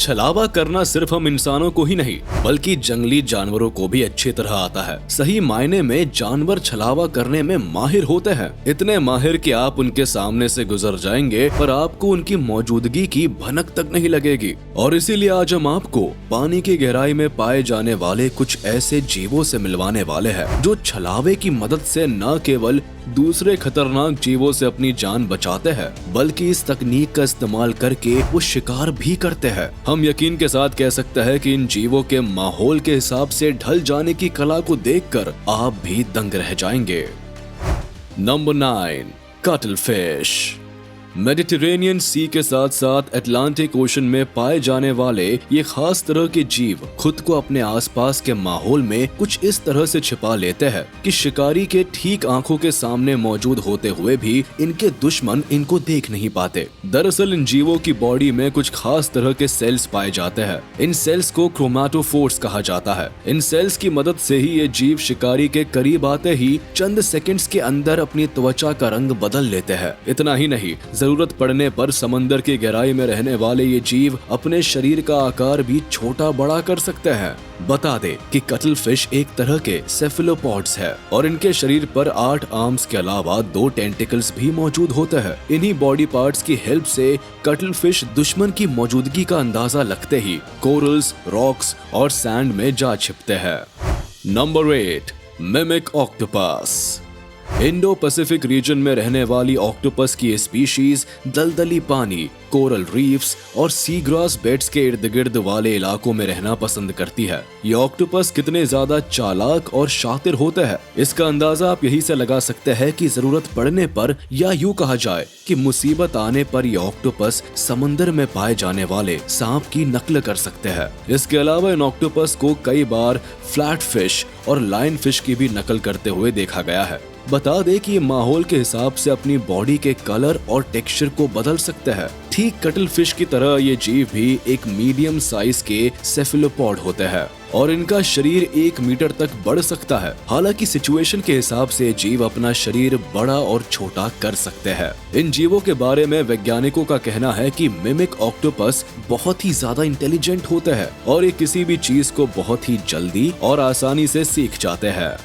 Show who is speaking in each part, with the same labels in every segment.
Speaker 1: छलावा करना सिर्फ हम इंसानों को ही नहीं बल्कि जंगली जानवरों को भी अच्छी तरह आता है। सही मायने में जानवर छलावा करने में माहिर होते हैं, इतने माहिर कि आप उनके सामने से गुजर जाएंगे पर आपको उनकी मौजूदगी की भनक तक नहीं लगेगी। और इसीलिए आज हम आपको पानी की गहराई में पाए जाने वाले कुछ ऐसे जीवों से मिलवाने वाले हैं जो छलावे की मदद से न केवल दूसरे खतरनाक जीवों से अपनी जान बचाते हैं बल्कि इस तकनीक का इस्तेमाल करके वो शिकार भी करते हैं। हम यकीन के साथ कह सकते हैं कि इन जीवों के माहौल के हिसाब से ढल जाने की कला को देखकर आप भी दंग रह जाएंगे। Number 9, cuttle fish. मेडिटेरेनियन सी के साथ साथ अटलांटिक ओशन में पाए जाने वाले ये खास तरह के जीव खुद को अपने आसपास के माहौल में कुछ इस तरह से छिपा लेते हैं कि शिकारी के ठीक आंखों के सामने मौजूद होते हुए भी इनके दुश्मन इनको देख नहीं पाते। दरअसल इन जीवों की बॉडी में कुछ खास तरह के सेल्स पाए जाते हैं। इन सेल्स को क्रोमैटोफोर्स कहा जाता है। इन सेल्स की मदद से ही ये जीव शिकारी के करीब आते ही चंद सेकंड्स के अंदर अपनी त्वचा का रंग बदल लेते हैं। इतना ही नहीं, जरूरत पड़ने पर समंदर की गहराई में रहने वाले ये जीव अपने शरीर का आकार भी छोटा बड़ा कर सकते हैं। बता दे कि कटल फिश एक तरह के सेफेलोपॉड्स है और इनके शरीर पर 8 आर्म्स के अलावा 2 टेंटिकल्स भी मौजूद होते हैं। इन्हीं बॉडी पार्ट्स की हेल्प से कटल फिश दुश्मन की मौजूदगी का अंदाजा लगते ही कोरल्स, रॉक्स और सैंड में जा छिपते हैं। Number 8, mimic octopus. Indo Pacific region में रहने वाली ऑक्टोपस की स्पीशीज दलदली पानी, कोरल रीफ्स और सी ग्रास बेड्स के इर्द गिर्द वाले इलाकों में रहना पसंद करती है। ये ऑक्टोपस कितने ज्यादा चालाक और शातिर होते हैं इसका अंदाजा आप यही से लगा सकते हैं कि जरूरत पड़ने पर या यूं कहा जाए कि मुसीबत आने पर ये ऑक्टोपस समंदर में पाए जाने वाले सांप की नकल कर सकते हैं। इसके अलावा इन ऑक्टोपस को कई बार फ्लैट फिश और लाइन फिश की भी नकल करते हुए देखा गया है। बता दे कि ये माहौल के हिसाब से अपनी बॉडी के कलर और टेक्सचर को बदल सकते हैं। ठीक कटल फिश की तरह ये जीव भी एक मीडियम साइज के सेफेलोपॉड होते हैं और इनका शरीर 1 मीटर तक बढ़ सकता है। हालांकि सिचुएशन के हिसाब से जीव अपना शरीर बड़ा और छोटा कर सकते हैं। इन जीवों के बारे में वैज्ञानिकों का कहना है कि मिमिक ऑक्टोपस बहुत ही ज्यादा इंटेलिजेंट होते हैं और ये किसी भी चीज को बहुत ही जल्दी और आसानी से सीख जाते हैं।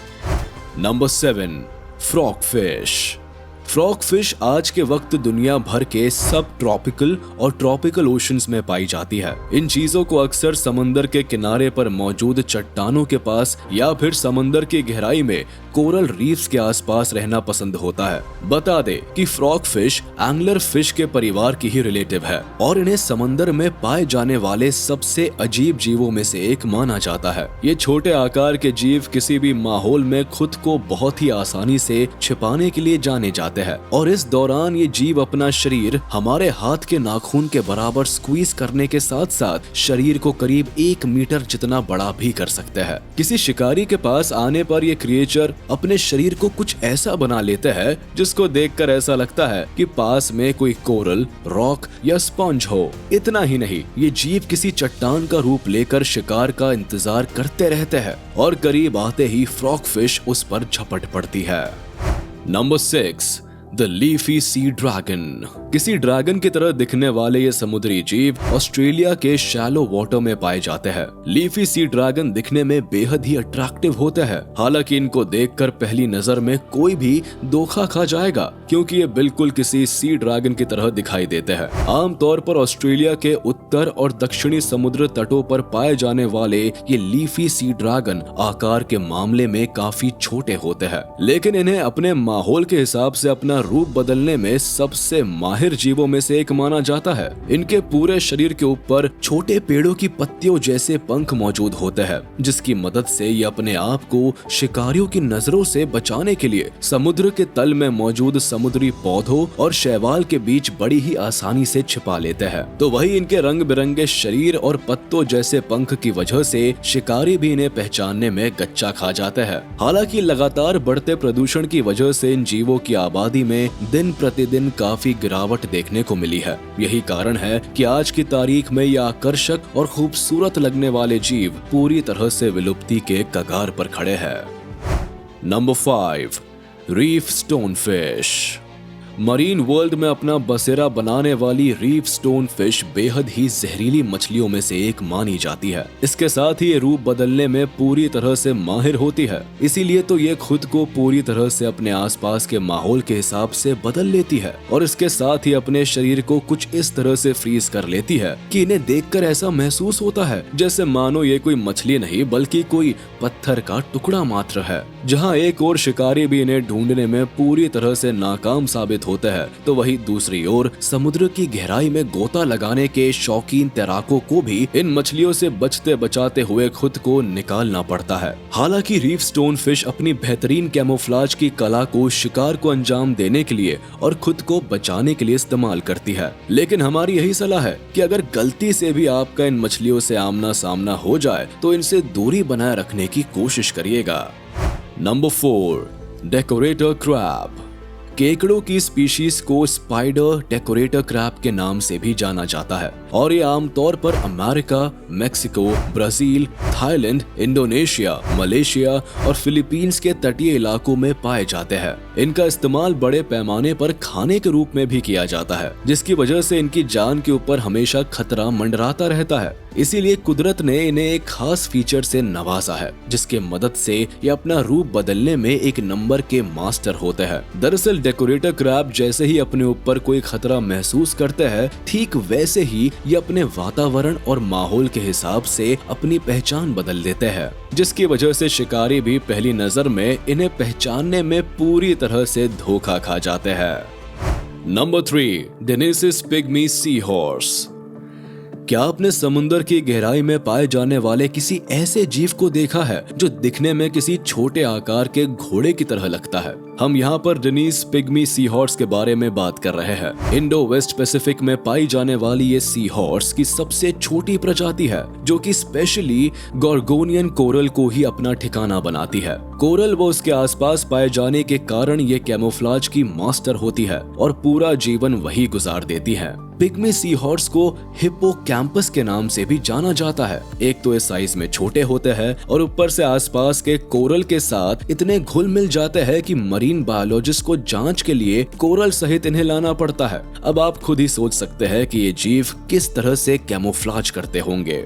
Speaker 1: Number 7, frog fish. Frog fish आज के वक्त दुनिया भर के सब ट्रॉपिकल और ट्रॉपिकल ओशंस में पाई जाती है। इन चीजों को अक्सर समंदर के किनारे पर मौजूद चट्टानों के पास या फिर समंदर की गहराई में कोरल रीफ्स के आसपास रहना पसंद होता है। बता दे कि फ्रॉग फिश एंगलर फिश के परिवार की ही रिलेटिव है और इन्हें समंदर में पाए जाने वाले सबसे अजीब जीवों में से एक माना जाता है। ये छोटे आकार के जीव किसी भी माहौल में खुद को बहुत ही आसानी से छिपाने के लिए जाने जाते हैं और इस दौरान ये जीव अपना शरीर हमारे हाथ के नाखून के बराबर स्क्वीज करने के साथ साथ शरीर को करीब 1 मीटर जितना बड़ा भी कर सकते हैं। किसी शिकारी के पास आने पर ये क्रिएचर अपने शरीर को कुछ ऐसा बना लेते हैं जिसको देखकर ऐसा लगता है कि पास में कोई कोरल, रॉक या स्पंज हो। इतना ही नहीं, ये जीव किसी चट्टान का रूप लेकर शिकार का इंतजार करते रहते हैं और करीब आते ही फ्रॉग फिश उस पर झपट पड़ती है। Number 6, the leafy sea dragon. किसी ड्रैगन की तरह दिखने वाले ये समुद्री जीव ऑस्ट्रेलिया के शैलो वाटर में पाए जाते हैं। लीफी सी ड्रैगन दिखने में बेहद ही अट्रैक्टिव होते हैं। हालांकि इनको देखकर पहली नजर में कोई भी धोखा खा जाएगा क्योंकि ये बिल्कुल किसी सी ड्रैगन की तरह दिखाई देते हैं। आमतौर पर ऑस्ट्रेलिया के उत्तर और दक्षिणी समुद्र तटों पर पाए जाने वाले ये लीफी सी ड्रैगन आकार के मामले में काफी छोटे होते हैं, लेकिन इन्हें अपने माहौल के हिसाब से अपना रूप बदलने में सबसे माहिर जीवों में से एक माना जाता है। इनके पूरे शरीर के ऊपर छोटे पेड़ों की पत्तियों जैसे पंख मौजूद होते हैं जिसकी मदद से ये अपने आप को शिकारियों की नजरों से बचाने के लिए समुद्र के तल में मौजूद समुद्री पौधों और शैवाल के बीच बड़ी ही आसानी से छिपा लेते हैं। तो वही इनके रंग बिरंगे शरीर और पत्तों जैसे पंख की वजह से शिकारी भी इन्हें पहचानने में गच्चा खा जाते हैं। हालांकि लगातार बढ़ते प्रदूषण की वजह से इन जीवों की आबादी में दिन प्रतिदिन काफी गिरावट देखने को मिली है। यही कारण है कि आज की तारीख में यह आकर्षक और खूबसूरत लगने वाले जीव पूरी तरह से विलुप्ति के कगार पर खड़े हैं। Number 5, reef stone fish. Marine world में अपना बसेरा बनाने वाली रीफ स्टोन फिश बेहद ही जहरीली मछलियों में से एक मानी जाती है। इसके साथ ही ये रूप बदलने में पूरी तरह से माहिर होती है, इसीलिए तो ये खुद को पूरी तरह से अपने आसपास के माहौल के हिसाब से बदल लेती है और इसके साथ ही अपने शरीर को कुछ इस तरह से फ्रीज कर लेती है कि इन्हें देखकर ऐसा महसूस होता है जैसे मानो ये कोई मछली नहीं बल्कि कोई पत्थर का टुकड़ा मात्र है। जहाँ एक और शिकारी भी इन्हें ढूंढने में पूरी तरह से नाकाम साबित होते हैं, तो वही दूसरी ओर समुद्र की गहराई में गोता लगाने के शौकीन तैराकों को भी इन मछलियों से बचते बचाते हुए खुद को निकालना पड़ता है। हालांकि रीफ स्टोन फिश अपनी बेहतरीन कैमोफ्लाज की कला को शिकार को अंजाम देने के लिए और खुद को बचाने के लिए इस्तेमाल करती है, लेकिन हमारी यही सलाह है कि अगर गलती से भी आपका इन मछलियों से आमना सामना हो जाए तो इनसे दूरी बनाए रखने की कोशिश करिएगा। Number 4, decorator crab. केकड़ों की स्पीशीज को स्पाइडर डेकोरेटर क्रैब के नाम से भी जाना जाता है और ये आमतौर पर America, Mexico, Brazil, Thailand, Indonesia, Malaysia और फिलीपींस के तटीय इलाकों में पाए जाते हैं। इनका इस्तेमाल बड़े पैमाने पर खाने के रूप में भी किया जाता है, जिसकी वजह से इनकी जान के ऊपर हमेशा खतरा मंडराता रहता है। इसीलिए कुदरत ने इन्हें एक खास फीचर से नवाजा है, जिसके मदद से ये अपना रूप बदलने में एक नंबर के मास्टर होते हैं। दरअसल डेकोरेटर क्रैब जैसे ही अपने ऊपर कोई खतरा महसूस करते हैं, ठीक वैसे ही ये अपने वातावरण और माहौल के हिसाब से अपनी पहचान बदल देते हैं, जिसकी वजह से शिकारी भी पहली नजर में इन्हें पहचानने में पूरी तरह से धोखा खा जाते हैं। Number 3, डेनिसिस pygmy sea horse. क्या आपने समुद्र की गहराई में पाए जाने वाले किसी ऐसे जीव को देखा है जो दिखने में किसी छोटे आकार के घोड़े की तरह लगता है? हम यहाँ पर डेनिस पिग्मी सी हॉर्स के बारे में बात कर रहे हैं। इंडो वेस्ट पैसिफिक में पाई जाने वाली ये सी हॉर्स की सबसे छोटी प्रजाति है, जो कि स्पेशली गॉर्गोनियन कोरल को ही अपना ठिकाना बनाती है। कोरल व उसके आसपास पाए जाने के कारण ये कैमोफ्लाज की मास्टर होती है और पूरा जीवन वही गुजार देती है। पिग्मी सी हॉर्स को हिप्पोकैम्पस के नाम से भी जाना जाता है। एक तो ये साइज में छोटे होते हैं और ऊपर से आसपास के कोरल के साथ इतने घुल मिल जाते हैं कि मरीन बायोलॉजिस्ट को जांच के लिए कोरल सहित इन्हें लाना पड़ता है। अब आप खुद ही सोच सकते हैं कि ये जीव किस तरह से कैमोफ्लाज करते होंगे।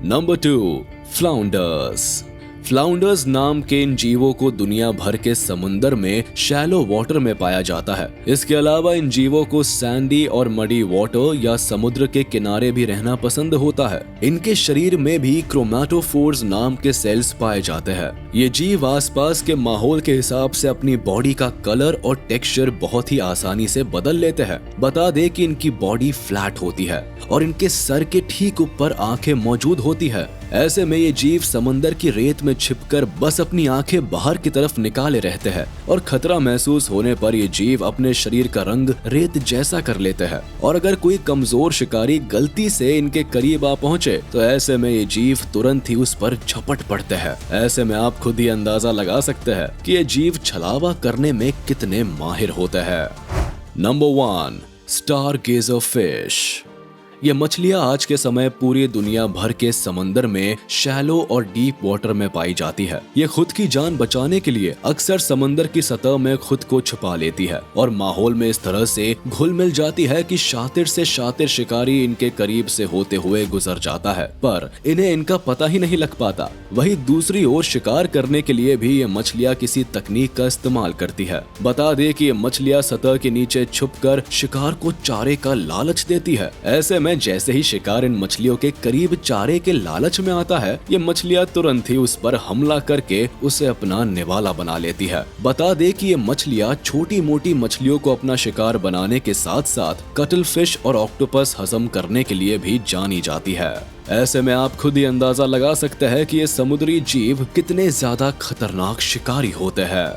Speaker 1: नंबर 2, फ्लाउंडर्स। फ्लाउंडर्स नाम के इन जीवों को दुनिया भर के समुंदर में शैलो वाटर में पाया जाता है। इसके अलावा इन जीवों को सैंडी और मडी वाटर या समुद्र के किनारे भी रहना पसंद होता है। इनके शरीर में भी क्रोमैटोफोर्स नाम के सेल्स पाए जाते हैं। ये जीव आसपास के माहौल के हिसाब से अपनी बॉडी का कलर और टेक्सचर बहुत ही आसानी से बदल लेते हैं। बता दें कि इनकी बॉडी फ्लैट होती है और इनके सर के ठीक ऊपर आंखें मौजूद होती है। ऐसे में ये जीव समंदर की रेत में छिपकर बस अपनी आंखें बाहर की तरफ निकाले रहते हैं और खतरा महसूस होने पर ये जीव अपने शरीर का रंग रेत जैसा कर लेते हैं। और अगर कोई कमजोर शिकारी गलती से इनके करीब आ पहुंचे तो ऐसे में ये जीव तुरंत ही उस पर झपट पड़ते हैं। ऐसे में आप खुद ही अंदाजा लगा सकते हैं कि ये जीव छलावा करने में कितने माहिर होते हैं। Number 1, Stargazer fish. ये मछलियां आज के समय पूरी दुनिया भर के समंदर में शैलो और डीप वाटर में पाई जाती है। ये खुद की जान बचाने के लिए अक्सर समंदर की सतह में खुद को छुपा लेती है और माहौल में इस तरह से घुल मिल जाती है कि शातिर से शातिर शिकारी इनके करीब से होते हुए गुजर जाता है, पर इन्हें इनका पता ही नहीं लग पाता। वही दूसरी ओर शिकार करने के लिए भी ये मछलियां किसी तकनीक का इस्तेमाल करती है। बता दे कि ये मछलियां सतह के नीचे छुपकर शिकार को चारे का लालच देती है। ऐसे में जैसे ही शिकार इन मछलियों के करीब चारे के लालच में आता है, ये मछलियां तुरंत ही उस पर हमला करके उसे अपना निवाला बना लेती है। बता दे कि ये मछलियां छोटी मोटी मछलियों को अपना शिकार बनाने के साथ साथ कटल फिश और ऑक्टोपस हजम करने के लिए भी जानी जाती है। ऐसे में आप खुद ही अंदाजा लगा सकते हैं कि ये समुद्री जीव कितने ज्यादा खतरनाक शिकारी होते हैं।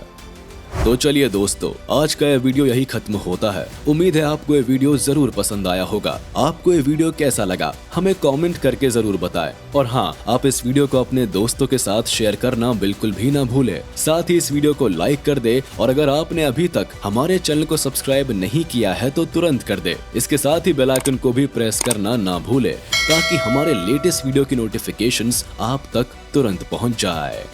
Speaker 1: तो चलिए दोस्तों, आज का यह वीडियो यही खत्म होता है। उम्मीद है आपको ये वीडियो जरूर पसंद आया होगा। आपको ये वीडियो कैसा लगा हमें कमेंट करके जरूर बताएं। और हाँ, आप इस वीडियो को अपने दोस्तों के साथ शेयर करना बिल्कुल भी ना भूलें। साथ ही इस वीडियो को लाइक कर दे और अगर आपने अभी तक हमारे चैनल को सब्सक्राइब नहीं किया है तो तुरंत कर दे। इसके साथ ही बेल आइकन को भी प्रेस करना ना भूले ताकि हमारे लेटेस्ट वीडियो की नोटिफिकेशंस आप तक तुरंत पहुंच जाए।